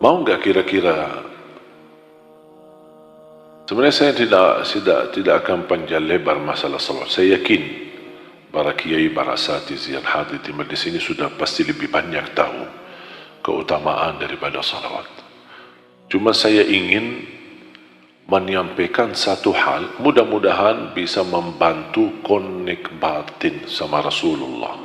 Mau nggak kira-kira? Sebenarnya saya tidak akan panjang lebar masalah salawat. Saya yakin para kiai, para asatiz yang hadir di majlis ini sudah pasti lebih banyak tahu keutamaan daripada salawat. Cuma saya ingin menyampaikan satu hal, mudah-mudahan bisa membantu konek batin sama Rasulullah.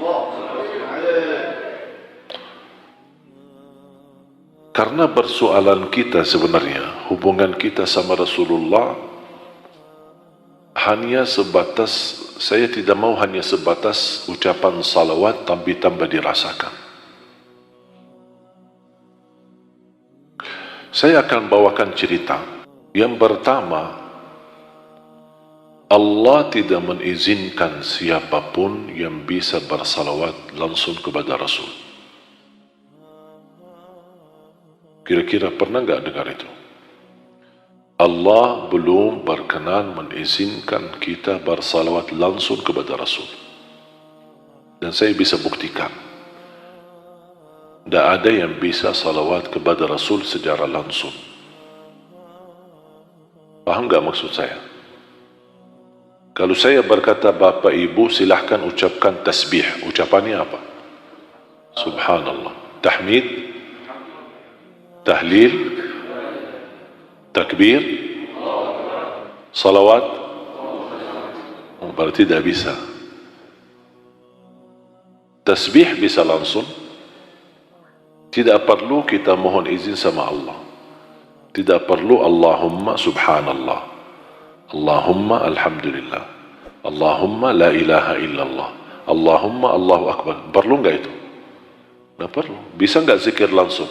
Karena persoalan kita sebenarnya, hubungan kita sama Rasulullah hanya sebatas, saya tidak mau hanya sebatas ucapan salawat tapi tanpa dirasakan. Saya akan bawakan cerita. Yang pertama, Allah tidak mengizinkan siapapun yang bisa bersalawat langsung kepada Rasul. Kira-kira pernah enggak dengar itu? Allah belum berkenan mengizinkan kita bersalawat langsung kepada Rasul. Dan saya bisa buktikan, tidak ada yang bisa salawat kepada Rasul secara langsung. Paham enggak maksud saya? Kalau saya berkata Bapak Ibu silahkan ucapkan tasbih, ucapannya apa? Subhanallah. Tahmid, tahlil, takbir, salawat, berarti tidak bisa. Tasbih bisa langsung, tidak perlu kita mohon izin sama Allah, tidak perlu Allahumma subhanallah, Allahumma alhamdulillah, Allahumma la ilaha illallah, Allahumma Allahu akbar. Perlu enggak itu? Tidak perlu. Bisa enggak zikir langsung?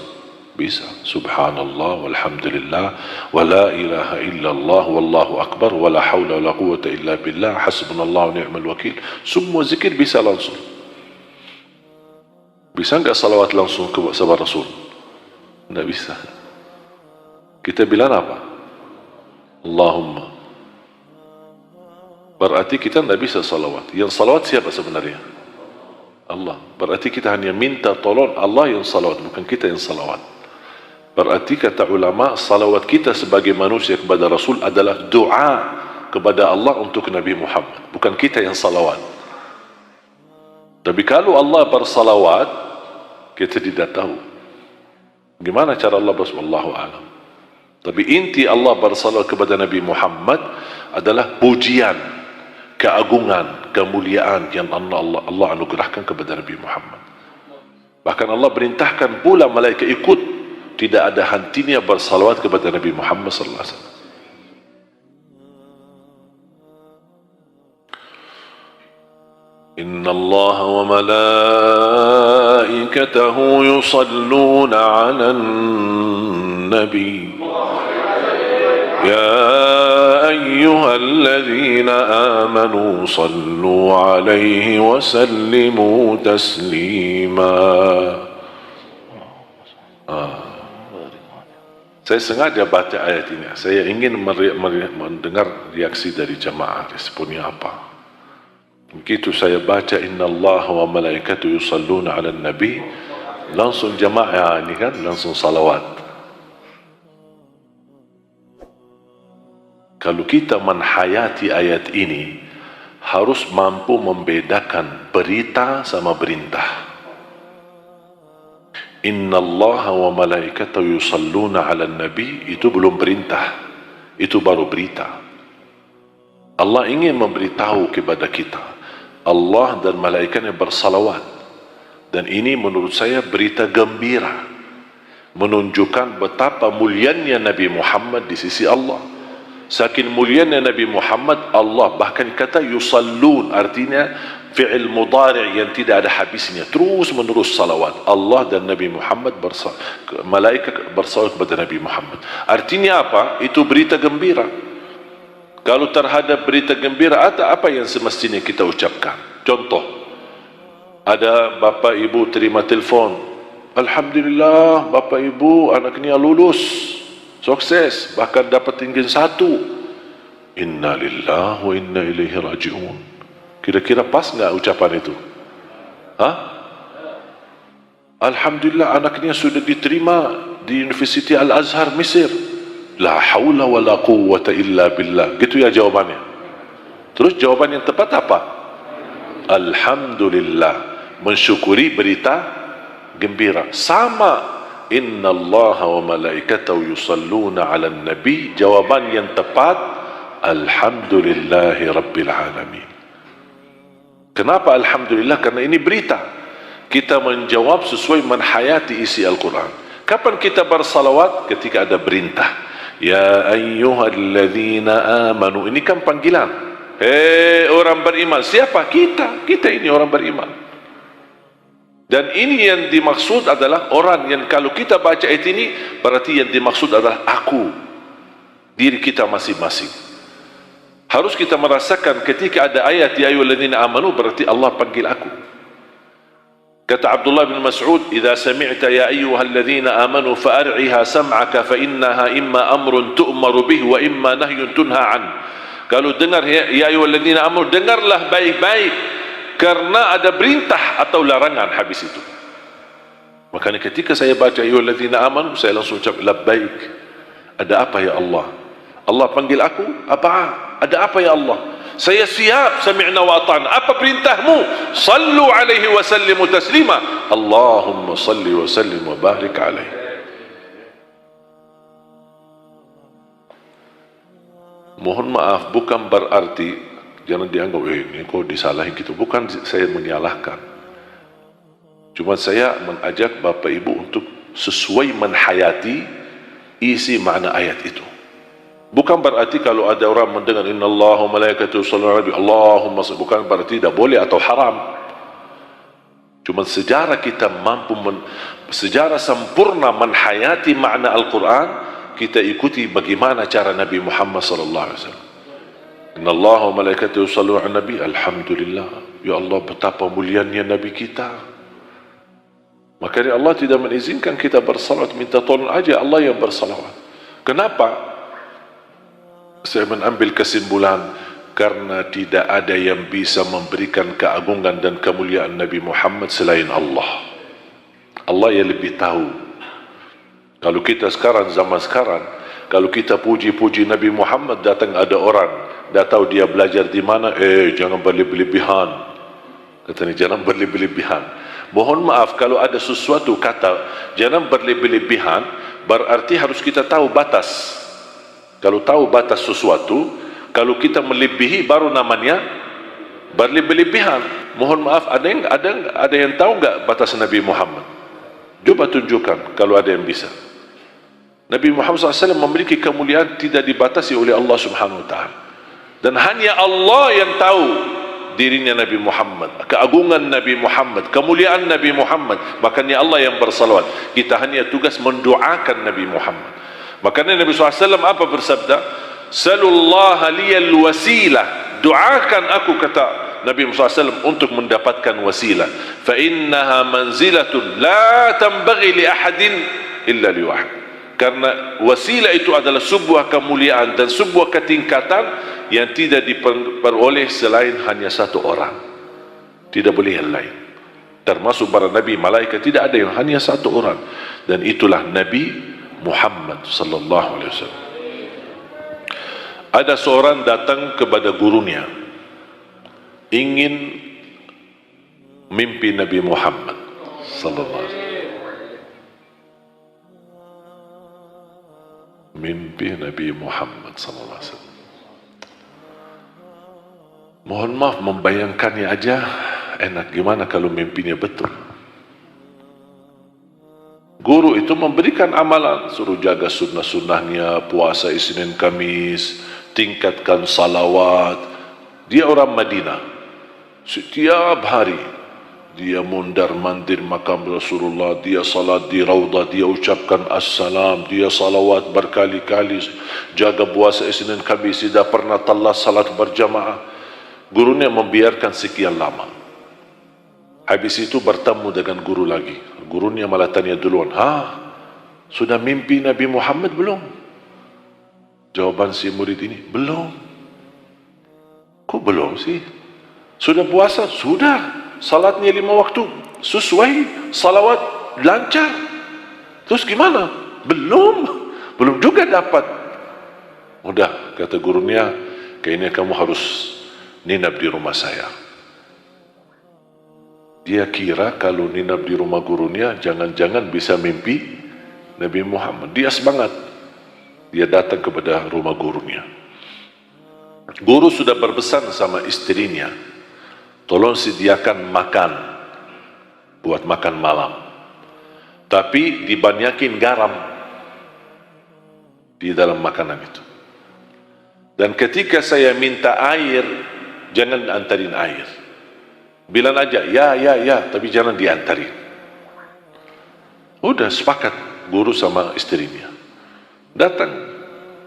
Bisa. Subhanallah walhamdulillah wa la ilaha illallah wallahu akbar wa la hawla wa la quwwata illa billah hasbunallah wa ni'mal wakil. Semua zikir bisa langsung. Bisa enggak salawat langsung ke sahabat Rasul? Tidak bisa. Kita bilang apa? Allahumma. Berarti kita tidak bisa salawat. Yang salawat siapa sebenarnya? Allah. Berarti kita hanya minta tolong Allah yang salawat, bukan kita yang salawat. Berarti kata ulama, salawat kita sebagai manusia kepada Rasul adalah doa kepada Allah untuk Nabi Muhammad, bukan kita yang salawat. Tapi kalau Allah bersalawat, kita tidak tahu gimana cara Allah bersalawat, alam. Tapi inti Allah bersalawat kepada Nabi Muhammad adalah pujian, keagungan, kemuliaan yang Allah anugerahkan kepada Nabi Muhammad. Bahkan Allah perintahkan pula malaikat ikut. Tidak ada hentinya bersalawat kepada Nabi Muhammad sallallahu alaihi wasallam. Inna Allah wa malaikatahu yusalluna 'alan nabi. Ya ayyuhalladzina amanu sallu 'alaihi wa sallimu taslima. Saya sengaja baca ayat ini. Saya ingin mendengar reaksi dari jamaah. Responnya apa? Begitu saya baca Inna Allah wa malaikatu yusalluna ala nabi, langsung jamaah ini kan, langsung salawat. Kalau kita menhayati ayat ini, harus mampu membedakan berita sama perintah. Inna Allah wa malaikatahu yusalluna ala nabi, itu belum perintah, itu baru berita. Allah ingin memberitahu kepada kita, Allah dan malaikatnya bersalawat. Dan ini menurut saya berita gembira, menunjukkan betapa mulianya Nabi Muhammad di sisi Allah. Saking mulianya Nabi Muhammad, Allah bahkan kata yusallun, artinya fi'il mudhari' yang tidak ada habisnya, terus menerus salawat. Allah dan Nabi Muhammad malaikat bersalawat kepada Nabi Muhammad. Artinya apa? Itu berita gembira. Kalau terhadap berita gembira, ada apa yang semestinya kita ucapkan? Contoh, ada bapak ibu terima telefon, alhamdulillah bapak ibu anaknya lulus sukses, bahkan dapat tinggi 1. Inna lillahi wa inna ilaihi raji'un. Kira-kira pas nggak ucapan itu? Hah? Alhamdulillah anaknya sudah diterima di Universiti Al-Azhar Mesir. La haula wa la quwwata illa billah. Gitu ya jawabannya. Terus jawaban yang tepat apa? Alhamdulillah. Mensyukuri berita gembira. Sama. Inna Allah wa malaikatahu yusalluna ala nabi. Jawaban yang tepat, Alhamdulillahi Rabbil Alamin. Kenapa Alhamdulillah? Karena ini berita. Kita menjawab sesuai menhayati isi Al-Quran. Kapan kita bersalawat? Ketika ada perintah. Ya ayyuhalladzina amanu. Ini kan panggilan. Hei orang beriman. Siapa? Kita. Kita ini orang beriman. Dan ini yang dimaksud adalah orang yang kalau kita baca ayat ini, berarti yang dimaksud adalah aku, diri kita masing-masing. Harus kita merasakan ketika ada ayat ya ayyuhalladzina amanu, berarti Allah panggil aku. Kata Abdullah bin Mas'ud, "Idza sami'ta ya ayyuhalladzina amanu fa'ar'iha sam'aka fa innaha imma amrun tu'maru bihi wa imma nahyun tunha an." Kalau dengar ya ayyuhalladzina amanu, dengarlah baik-baik, karena ada perintah atau larangan habis itu. Makanya ketika saya baca ya ayyuhalladzina amanu, saya langsung ucap labbaik. Ada apa ya Allah? Allah panggil aku, apa? Ada apa ya Allah? Saya siap, sami'na wa ata'na. Apa perintahmu? Sallu alaihi wa sallimu taslima. Allahumma salli wa sallim wa barik alaihi. Mohon maaf, bukan berarti jangan dianggap ini kok disalahin gitu. Bukan saya menyalahkan. Cuma saya mengajak Bapak Ibu untuk sesuai menhayati isi makna ayat itu. Bukan berarti kalau ada orang mendengar innallaha wa malaikatahu yusholluna 'alan nabi, Allahumma shalli, bukan berarti tidak boleh atau haram. Cuma sejarah kita mampu sejarah sempurna menhayati makna Al-Quran, kita ikuti bagaimana cara Nabi Muhammad sallallahu alaihi wasallam. Innallaha wa malaikatahu yusholluna 'alan nabi. Alhamdulillah, ya Allah, betapa mulianya Nabi kita. Makanya Allah tidak mengizinkan kita bersalawat, minta tolong aja Allah yang bersalawat. Kenapa? Saya mengambil kesimpulan karena tidak ada yang bisa memberikan keagungan dan kemuliaan Nabi Muhammad selain Allah. Allah yang lebih tahu. Kalau kita sekarang, zaman sekarang, kalau kita puji-puji Nabi Muhammad, datang ada orang, dah tahu dia belajar di mana, jangan berlebihan. Katanya jangan berlebihan. Mohon maaf kalau ada sesuatu kata jangan berlebihan, berarti harus kita tahu batas. Kalau tahu batas sesuatu, kalau kita melebihi baru namanya berlebihan. Mohon maaf, ada yang tahu enggak batas Nabi Muhammad? Coba tunjukkan kalau ada yang bisa. Nabi Muhammad SAW memiliki kemuliaan tidak dibatasi oleh Allah Subhanahu Wa Taala. Dan hanya Allah yang tahu dirinya Nabi Muhammad, keagungan Nabi Muhammad, kemuliaan Nabi Muhammad. Makanya Allah yang bersalawat. Kita hanya tugas mendoakan Nabi Muhammad. Makanya Nabi SAW apa bersabda? Salullaha liyal wasilah. Doakan aku, kata Nabi SAW, untuk mendapatkan wasilah. Fa innaha manzilatun la tanbaghi li ahadin illa li wahid. Karena wasilah itu adalah sebuah kemuliaan dan sebuah ketingkatan yang tidak diperoleh selain hanya satu orang. Tidak boleh yang lain. Termasuk para nabi, malaikat, tidak ada yang hanya satu orang. Dan itulah Nabi Muhammad sallallahu alaihi wasallam. Ada seorang datang kepada gurunya, ingin mimpi Nabi Muhammad sallallahu alaihi wasallam. Mimpi Nabi Muhammad sallallahu alaihi wasallam. Mohon maaf, membayangkannya aja enak. Gimana kalau mimpinya betul? Guru itu memberikan amalan, suruh jaga sunnah-sunnahnya, puasa Isnin Kamis, tingkatkan salawat. Dia orang Madinah. Setiap hari dia mondar-mandir makam Rasulullah, dia salat di Raudah, dia ucapkan assalam, dia salawat berkali-kali, jaga puasa Isnin Kamis, tidak pernah telat salat berjamaah. Gurunya membiarkan sekian lama. Habis itu bertemu dengan guru lagi. Gurunya malah tanya duluan, sudah mimpi Nabi Muhammad belum? Jawaban si murid ini, belum. Kok belum sih? Sudah puasa? Sudah. Salatnya 5 waktu sesuai, salawat lancar. Terus gimana? Belum juga dapat. Udah, kata gurunya, kayaknya kamu harus ninap di rumah saya. Dia kira kalau ninap di rumah gurunya, jangan-jangan bisa mimpi Nabi Muhammad. Dia semangat. Dia datang kepada rumah gurunya. Guru sudah berpesan sama istrinya, tolong sediakan makan, buat makan malam. Tapi dibanyakin garam di dalam makanan itu. Dan ketika saya minta air, jangan antarin air. Bilang aja, ya, tapi jangan diantarin. Udah sepakat guru sama istrinya. Datang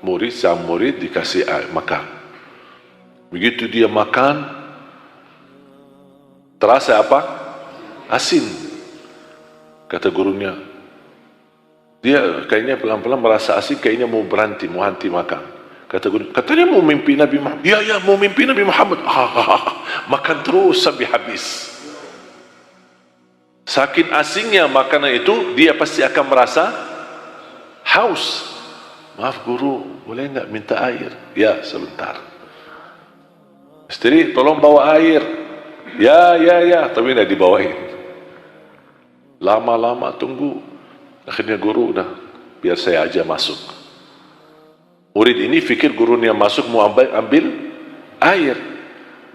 murid sama murid dikasih air, makan. Begitu dia makan, terasa apa? Asin. Kata gurunya, dia kayaknya pelan-pelan merasa asin, kayaknya mau berhenti, mau henti makan. Kata guru, katanya mau mimpi Nabi Muhammad. Ya, mau mimpi Nabi Muhammad. Makan terus sampai habis. Saking asingnya makanan itu, dia pasti akan merasa haus. Maaf guru, boleh nggak minta air? Ya, sebentar. Istri, tolong bawa air. Ya, tapi nggak dibawain. Lama-lama tunggu. Akhirnya guru udah, biar saya aja masuk. Murid ini fikir gurunya masuk mau ambil air.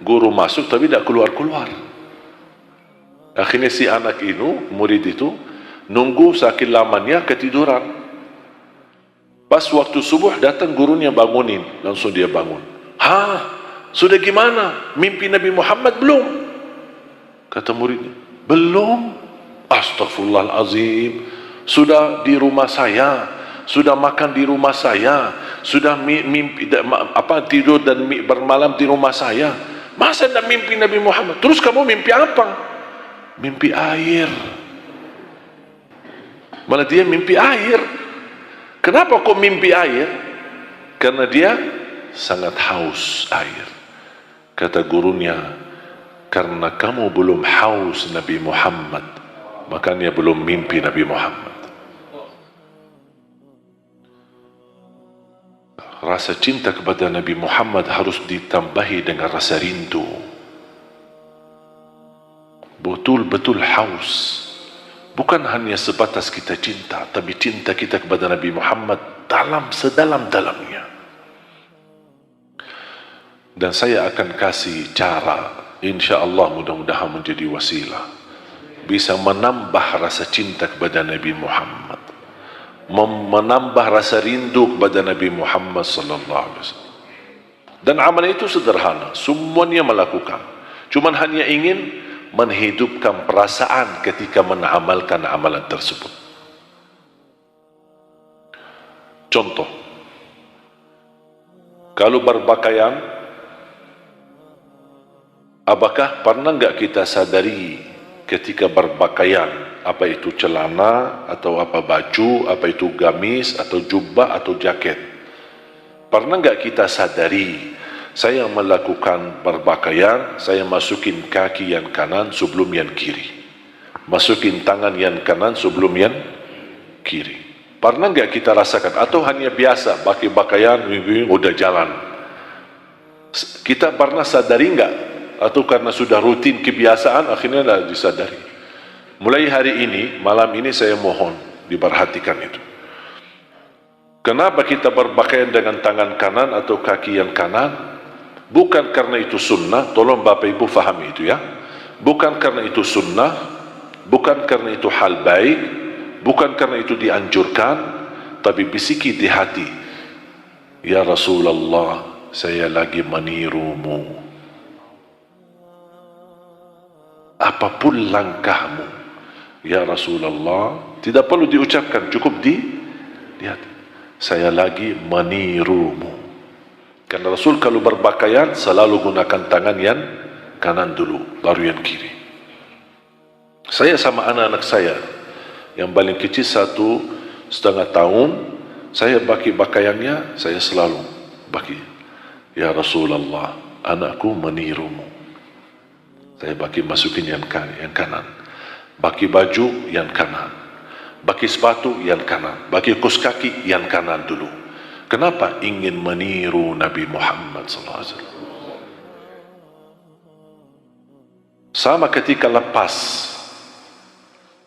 Guru masuk tapi tidak keluar-keluar. Akhirnya si anak itu, murid itu, nunggu saking lamanya ketiduran. Pas waktu subuh datang gurunya bangunin, langsung dia bangun. Sudah gimana? Mimpi Nabi Muhammad belum? Kata muridnya, belum. Astagfirullahalazim. Sudah di rumah saya, sudah makan di rumah saya, sudah mimpi tidur dan bermalam di rumah saya. Masa tidak mimpi Nabi Muhammad? Terus kamu mimpi apa? Mimpi air. Malah dia mimpi air. Kenapa kok mimpi air? Karena dia sangat haus air. Kata gurunya, karena kamu belum haus Nabi Muhammad, makanya belum mimpi Nabi Muhammad. Rasa cinta kepada Nabi Muhammad harus ditambahi dengan rasa rindu. Betul-betul haus. Bukan hanya sebatas kita cinta, tapi cinta kita kepada Nabi Muhammad sedalam-dalamnya. Dan saya akan kasih cara, insya Allah mudah-mudahan menjadi wasilah, bisa menambah rasa cinta kepada Nabi Muhammad, menambah rasa rindu kepada Nabi Muhammad sallallahu alaihi wasallam. Dan amalan itu sederhana, semuanya melakukan. Cuman hanya ingin menghidupkan perasaan ketika mengamalkan amalan tersebut. Contoh, kalau berpakaian, apakah pernah enggak kita sadari ketika berpakaian, apa itu celana atau apa baju, apa itu gamis atau jubah atau jaket, pernah enggak kita sadari saya melakukan berpakaian, saya masukin kaki yang kanan sebelum yang kiri, masukin tangan yang kanan sebelum yang kiri? Pernah enggak kita rasakan? Atau hanya biasa pakai pakaian udah jalan? Kita pernah sadari enggak? Atau karena sudah rutin kebiasaan akhirnya tidak disadari? Mulai hari ini, malam ini saya mohon diperhatikan itu. Kenapa kita berpakaian dengan tangan kanan atau kaki yang kanan? Bukan karena itu sunnah, tolong Bapak Ibu fahami itu ya. Bukan karena itu sunnah, bukan karena itu hal baik, bukan karena itu dianjurkan, tapi bisiki di hati, ya Rasulullah, saya lagi menirumu. Apapun langkahmu, ya Rasulullah, tidak perlu diucapkan, cukup di hati. Saya lagi menirumu. Karena Rasul kalau berpakaian selalu gunakan tangan yang kanan dulu, baru yang kiri. Saya sama anak-anak saya, yang paling kecil 1,5 tahun, saya pakai pakaiannya, saya selalu pakai, ya Rasulullah, anakku menirumu. Saya pakai masukin yang kanan, pakai baju yang kanan, Pakai sepatu yang kanan, pakai kaus kaki yang kanan dulu. Kenapa? Ingin meniru Nabi Muhammad SAW. Sama ketika lepas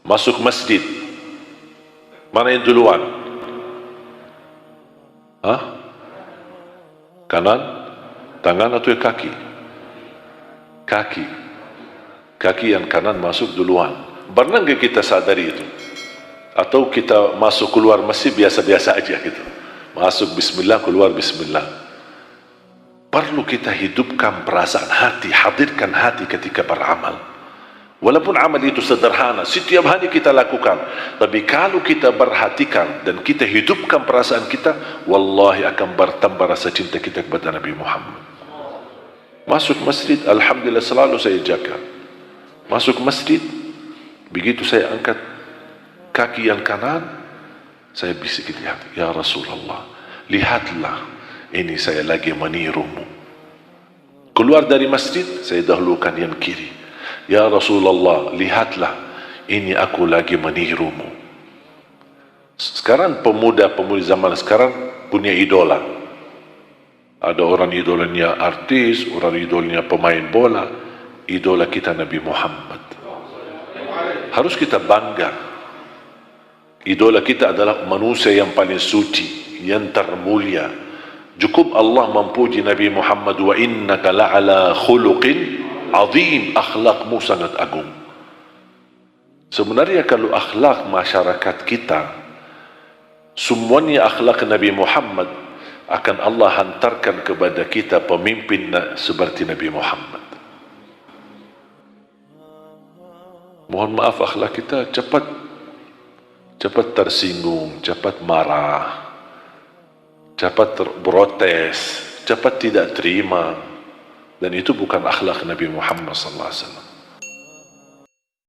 masuk masjid, mana yang duluan? Kanan, tangan atau kaki? Kaki. Kaki yang kanan masuk duluan. Pernah nggak kita sadari itu? Atau kita masuk keluar masjid biasa-biasa aja gitu? Masuk bismillah, keluar bismillah. Perlu kita hidupkan perasaan hati, hadirkan hati ketika beramal. Walaupun amal itu sederhana, setiap hari kita lakukan, tapi kalau kita perhatikan dan kita hidupkan perasaan kita, wallahi akan bertambah rasa cinta kita kepada Nabi Muhammad. Masuk masjid, alhamdulillah selalu saya jaga. Masuk masjid, begitu saya angkat kaki yang kanan, saya bisik di hati, ya Rasulullah, lihatlah, ini saya lagi menirumu. Keluar dari masjid, saya dahulukan yang kiri. Ya Rasulullah, lihatlah, ini aku lagi menirumu. Sekarang pemuda-pemudi zaman sekarang punya idola. Ada orang idolanya artis, orang idolanya pemain bola. Idola kita Nabi Muhammad. Harus kita bangga. Idola kita adalah manusia yang paling suci, yang termulia. Cukup Allah memuji Nabi Muhammad, wa innaka la'ala khuluqin azim, akhlakmu sangat agung. Sebenarnya kalau akhlak masyarakat kita, semuanya akhlak Nabi Muhammad, akan Allah hantarkan kepada kita pemimpin seperti Nabi Muhammad. Mohon maaf, akhlak kita cepat tersinggung, cepat marah, cepat protes, cepat tidak terima. Dan itu bukan akhlak Nabi Muhammad SAW.